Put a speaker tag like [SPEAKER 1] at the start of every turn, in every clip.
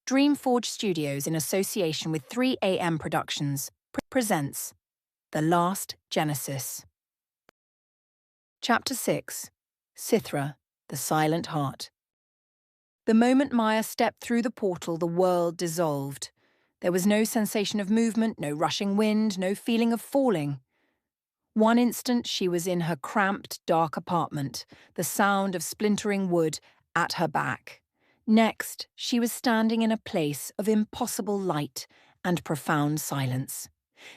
[SPEAKER 1] Dreamforge Studios, in association with 3AM Productions, presents The Last Genesis. Chapter 6. Cythra, the Silent Heart. The moment Maya stepped through the portal, the world dissolved. There was no sensation of movement, no rushing wind, no feeling of falling. One instant she was in her cramped, dark apartment, the sound of splintering wood at her back. Next, she was standing in a place of impossible light and profound silence.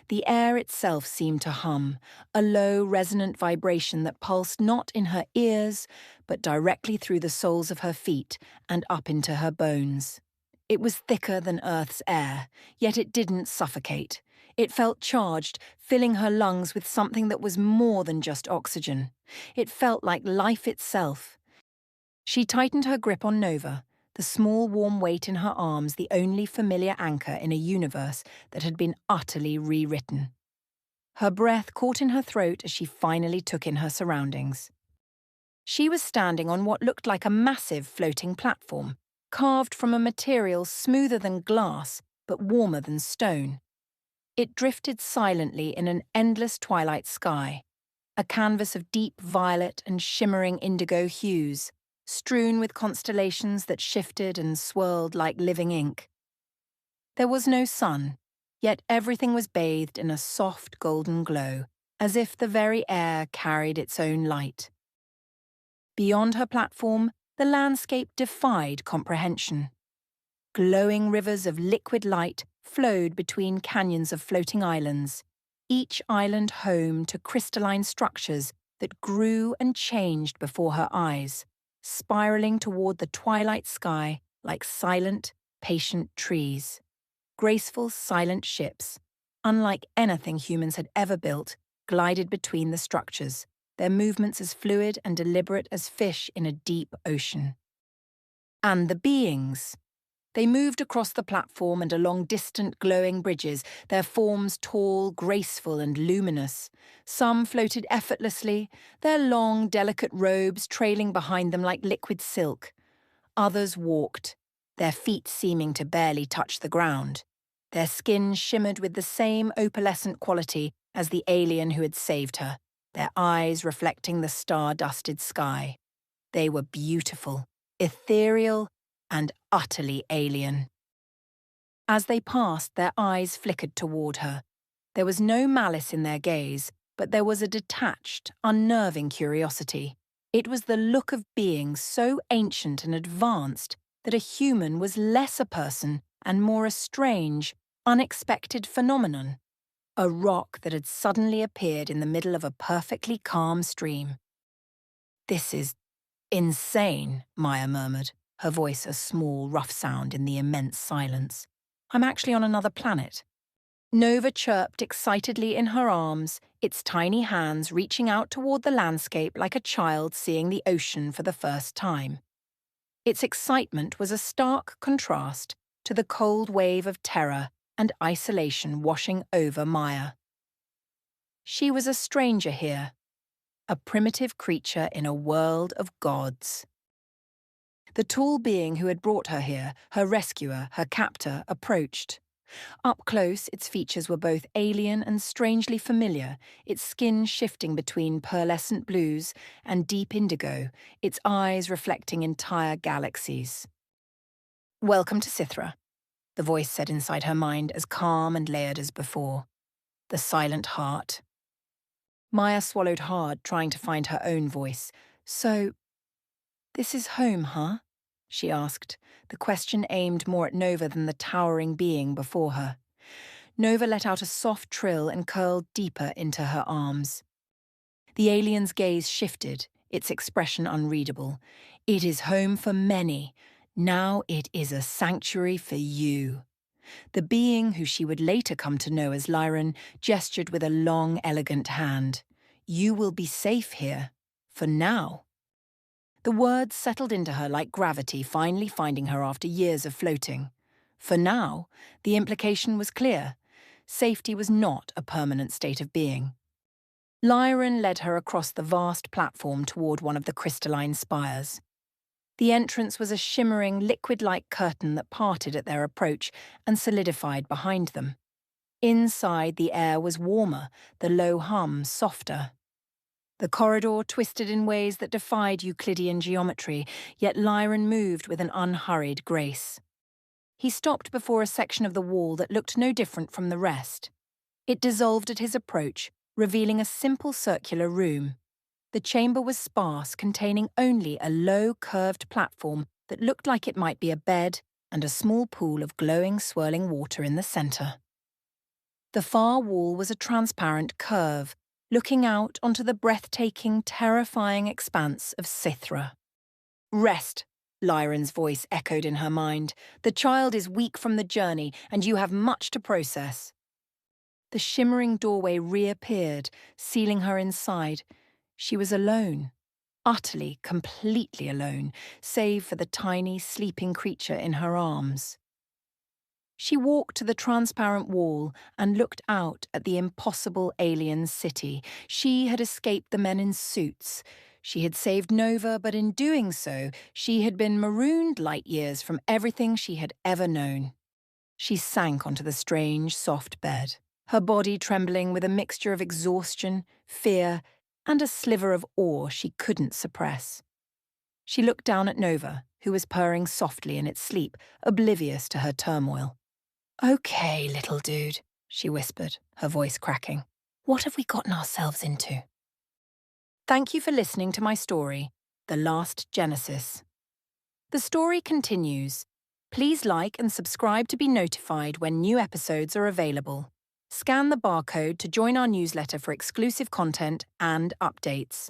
[SPEAKER 1] The air itself seemed to hum, a low, resonant vibration that pulsed not in her ears, but directly through the soles of her feet and up into her bones. It was thicker than Earth's air, yet it didn't suffocate. It felt charged, filling her lungs with something that was more than just oxygen. It felt like life itself. She tightened her grip on Nova, the small warm weight in her arms the only familiar anchor in a universe that had been utterly rewritten. Her breath caught in her throat as she finally took in her surroundings. She was standing on what looked like a massive floating platform, carved from a material smoother than glass but warmer than stone. It drifted silently in an endless twilight sky, a canvas of deep violet and shimmering indigo hues, strewn with constellations that shifted and swirled like living ink. There was no sun, yet everything was bathed in a soft golden glow, as if the very air carried its own light. Beyond her platform, the landscape defied comprehension. Glowing rivers of liquid light flowed between canyons of floating islands, each island home to crystalline structures that grew and changed before her eyes, spiraling toward the twilight sky like silent, patient trees. Graceful, silent ships, unlike anything humans had ever built, glided between the structures, their movements as fluid and deliberate as fish in a deep ocean. And the beings. They moved across the platform and along distant glowing bridges, their forms tall, graceful, and luminous. Some floated effortlessly, their long, delicate robes trailing behind them like liquid silk. Others walked, their feet seeming to barely touch the ground. Their skin shimmered with the same opalescent quality as the alien who had saved her, their eyes reflecting the star-dusted sky. They were beautiful, ethereal, and utterly alien. As they passed, their eyes flickered toward her. There was no malice in their gaze, but there was a detached, unnerving curiosity. It was the look of being so ancient and advanced that a human was less a person and more a strange, unexpected phenomenon. A rock that had suddenly appeared in the middle of a perfectly calm stream. "This is insane," Maya murmured, her voice a small, rough sound in the immense silence. "I'm actually on another planet." Nova chirped excitedly in her arms, its tiny hands reaching out toward the landscape like a child seeing the ocean for the first time. Its excitement was a stark contrast to the cold wave of terror and isolation washing over Maya. She was a stranger here, a primitive creature in a world of gods. The tall being who had brought her here, her rescuer, her captor, approached. Up close, its features were both alien and strangely familiar, its skin shifting between pearlescent blues and deep indigo, its eyes reflecting entire galaxies. "Welcome to Cythra," the voice said inside her mind, as calm and layered as before. "The Silent Heart." Maya swallowed hard, trying to find her own voice. "So, this is home, huh?" she asked, the question aimed more at Nova than the towering being before her. Nova let out a soft trill and curled deeper into her arms. The alien's gaze shifted, its expression unreadable. "It is home for many. Now it is a sanctuary for you." The being, who she would later come to know as Lyran, gestured with a long, elegant hand. "You will be safe here. For now." The words settled into her like gravity finally finding her after years of floating. For now, the implication was clear. Safety was not a permanent state of being. Lyran led her across the vast platform toward one of the crystalline spires. The entrance was a shimmering, liquid-like curtain that parted at their approach and solidified behind them. Inside, the air was warmer, the low hum softer. The corridor twisted in ways that defied Euclidean geometry, yet Lyron moved with an unhurried grace. He stopped before a section of the wall that looked no different from the rest. It dissolved at his approach, revealing a simple circular room. The chamber was sparse, containing only a low, curved platform that looked like it might be a bed and a small pool of glowing, swirling water in the centre. The far wall was a transparent curve, looking out onto the breathtaking, terrifying expanse of Cythra. "Rest," Lyron's voice echoed in her mind. "The child is weak from the journey, and you have much to process." The shimmering doorway reappeared, sealing her inside. She was alone, utterly, completely alone, save for the tiny, sleeping creature in her arms. She walked to the transparent wall and looked out at the impossible alien city. She had escaped the men in suits. She had saved Nova, but in doing so, she had been marooned light years from everything she had ever known. She sank onto the strange, soft bed, her body trembling with a mixture of exhaustion, fear, and a sliver of awe she couldn't suppress. She looked down at Nova, who was purring softly in its sleep, oblivious to her turmoil. "Okay, little dude," she whispered, her voice cracking. "What have we gotten ourselves into?" Thank you for listening to my story, The Last Genesis. The story continues. Please like and subscribe to be notified when new episodes are available. Scan the barcode to join our newsletter for exclusive content and updates.